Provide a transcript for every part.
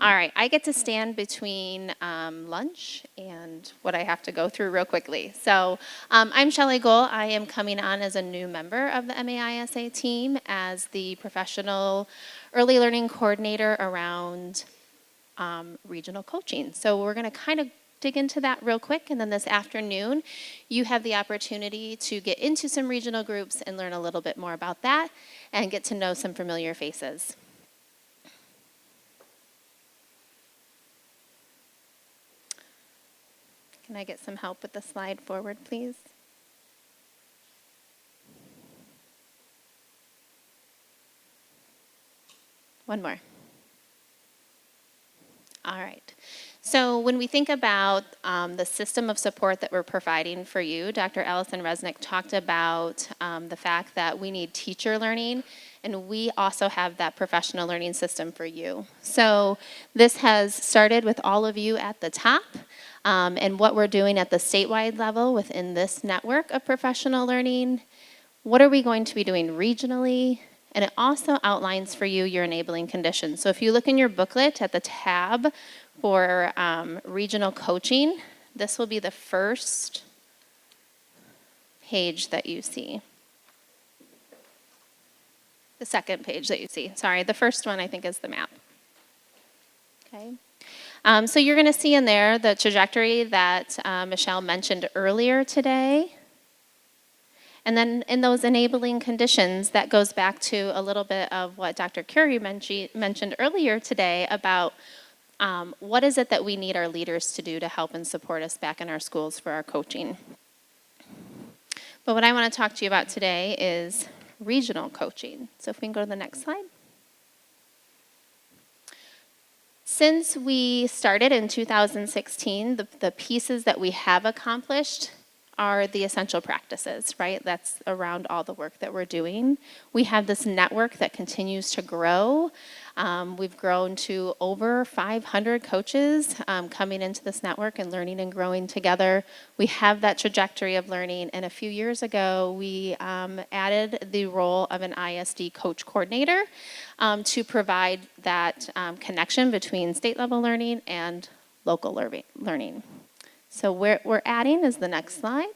All right, I get to stand between lunch and what I have to go through real quickly. So I'm Shellie Gohl. I am coming on as a new member of the MAISA team as the professional early learning coordinator around regional coaching. So we're going to kind of dig into that real quick, and then this afternoon you have the opportunity to get into some regional groups and learn a little bit more about that and get to know some familiar faces. Can I get some help with the slide forward, please? One more. All right. So when we think about the system of support that we're providing for you, Dr. Allison Resnick talked about the fact that we need teacher learning, and we also have that professional learning system for you. So this has started with all of you at the top, and what we're doing at the statewide level within this network of professional learning. What are we going to be doing regionally? And it also outlines for you your enabling conditions. So if you look in your booklet at the tab for regional coaching, this will be the first page that you see. The second page that you see. Sorry, the first one I think is the map. Okay. So you're going to see in there the trajectory that Michelle mentioned earlier today. And then in those enabling conditions, that goes back to a little bit of what Dr. Curie mentioned earlier today about what is it that we need our leaders to do to help and support us back in our schools for our coaching. But what I want to talk to you about today is regional coaching. So if we can go to the next slide. Since we started in 2016, the pieces that we have accomplished are the essential practices, right? That's around all the work that we're doing. We have this network that continues to grow. We've grown to over 500 coaches coming into this network and learning and growing together. We have that trajectory of learning, and a few years ago we added the role of an ISD coach coordinator to provide that connection between state level learning and local learning. So where we're adding is the next slide.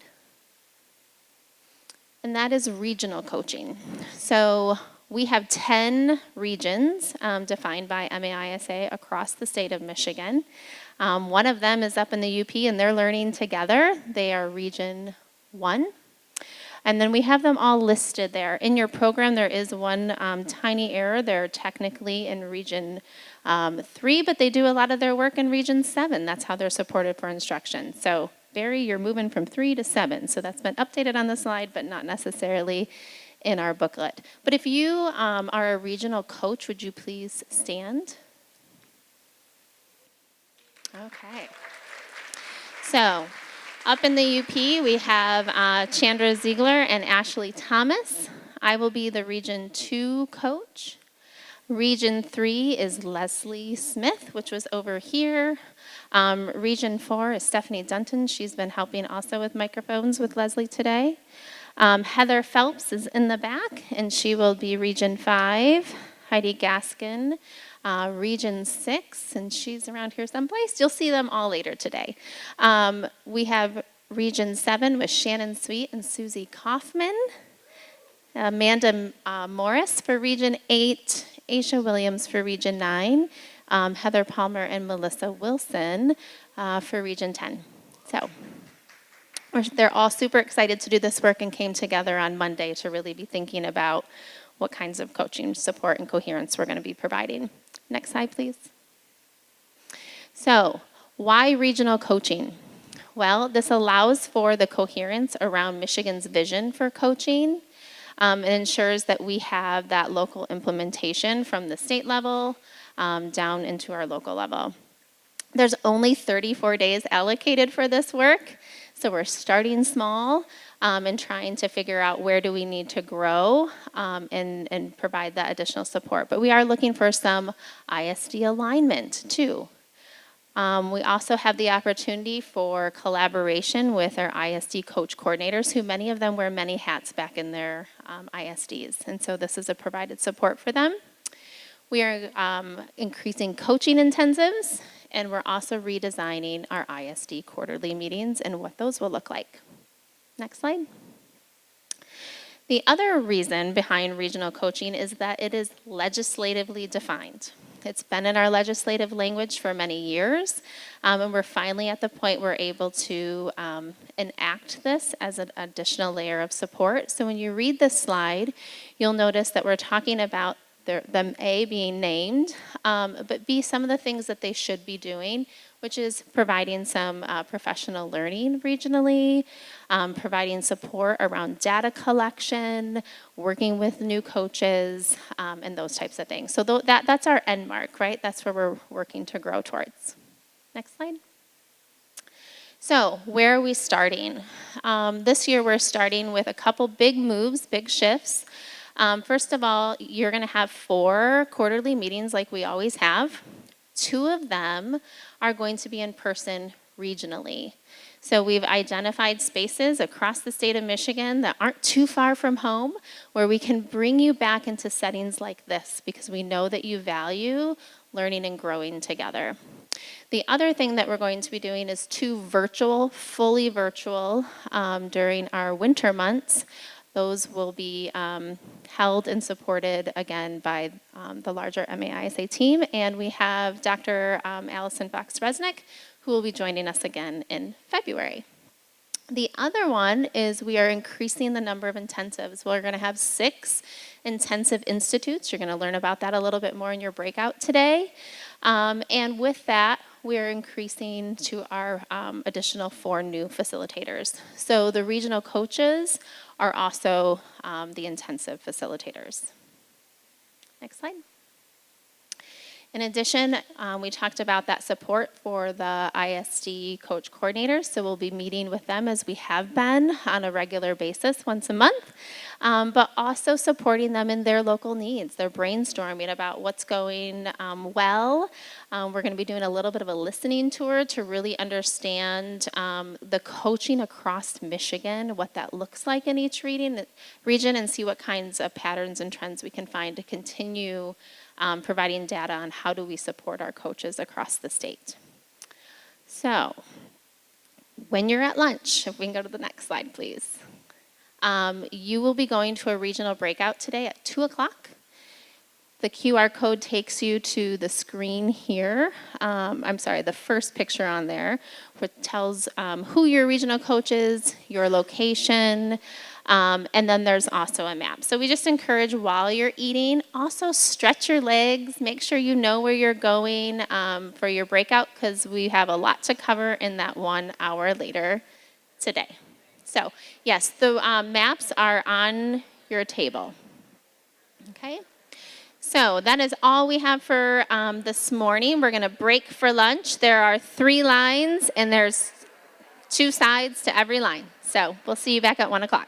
And that is regional coaching. So we have 10 regions defined by MAISA across the state of Michigan. One of them is up in the UP, and they're learning together. They are Region 1. And then we have them all listed there. In your program, there is one tiny error. They're technically in Region 3, but they do a lot of their work in Region 7. That's how they're supported for instruction. So, Barry, you're moving from 3 to 7. So that's been updated on the slide, but not necessarily in our booklet. But if you are a regional coach, would you please stand? Okay. So, up in the UP, we have Chandra Ziegler and Ashley Thomas. I will be the Region 2 coach. Region 3 is Leslie Smith, which was over here. Region 4 is Stephanie Dunton. She's been helping also with microphones with Leslie today. Heather Phelps is in the back, and she will be Region 5. Heidi Gaskin, Region 6, and she's around here someplace. You'll see them all later today. We have Region 7 with Shannon Sweet and Susie Kaufman. Amanda Morris for Region 8. Aisha Williams for Region 9. Heather Palmer and Melissa Wilson for Region 10. So they're all super excited to do this work and came together on Monday to really be thinking about what kinds of coaching support and coherence we're going to be providing. Next slide, please. So, why regional coaching? Well, this allows for the coherence around Michigan's vision for coaching. It ensures that we have that local implementation from the state level down into our local level. There's only 34 days allocated for this work, so we're starting small and trying to figure out where do we need to grow and provide that additional support. But we are looking for some ISD alignment too. We also have the opportunity for collaboration with our ISD coach coordinators, who many of them wear many hats back in their ISDs. And so this is a provided support for them. We are increasing coaching intensives, and we're also redesigning our ISD quarterly meetings and what those will look like. Next slide. The other reason behind regional coaching is that it is legislatively defined. It's been in our legislative language for many years, and we're finally at the point we're able to enact this as an additional layer of support. So when you read this slide, you'll notice that we're talking about them A, being named, but B, some of the things that they should be doing, which is providing some professional learning regionally, providing support around data collection, working with new coaches, and those types of things. So that's our end mark, right? That's where we're working to grow towards. Next slide. So where are we starting? This year we're starting with a couple big moves, big shifts. First of all, you're going to have 4 quarterly meetings like we always have. 2 of them are going to be in person regionally. So we've identified spaces across the state of Michigan that aren't too far from home where we can bring you back into settings like this because we know that you value learning and growing together. The other thing that we're going to be doing is 2 virtual, fully virtual, during our winter months. Those will be held and supported, again, by the larger MAISA team. And we have Dr. Allison Fox-Resnick, who will be joining us again in February. The other one is we are increasing the number of intensives. We're going to have 6 intensive institutes. You're going to learn about that a little bit more in your breakout today. And with that, we're increasing to our additional 4 new facilitators. So the regional coaches are also the intensive facilitators. Next slide. In addition, we talked about that support for the ISD coach coordinators, so we'll be meeting with them as we have been on a regular basis once a month, but also supporting them in their local needs. They're brainstorming about what's going well. We're going to be doing a little bit of a listening tour to really understand the coaching across Michigan, what that looks like in each region, and see what kinds of patterns and trends we can find to continue providing data on how do we support our coaches across the state. So, when you're at lunch, if we can go to the next slide, please. You will be going to a regional breakout today at 2 o'clock. The QR code takes you to the screen here. The first picture on there, which tells who your regional coach is, your location, and then there's also a map. So we just encourage while you're eating, also stretch your legs, make sure you know where you're going for your breakout because we have a lot to cover in that 1 hour later today. So yes, the maps are on your table. Okay. So that is all we have for this morning. We're going to break for lunch. There are 3 lines and there's 2 sides to every line. So we'll see you back at 1 o'clock.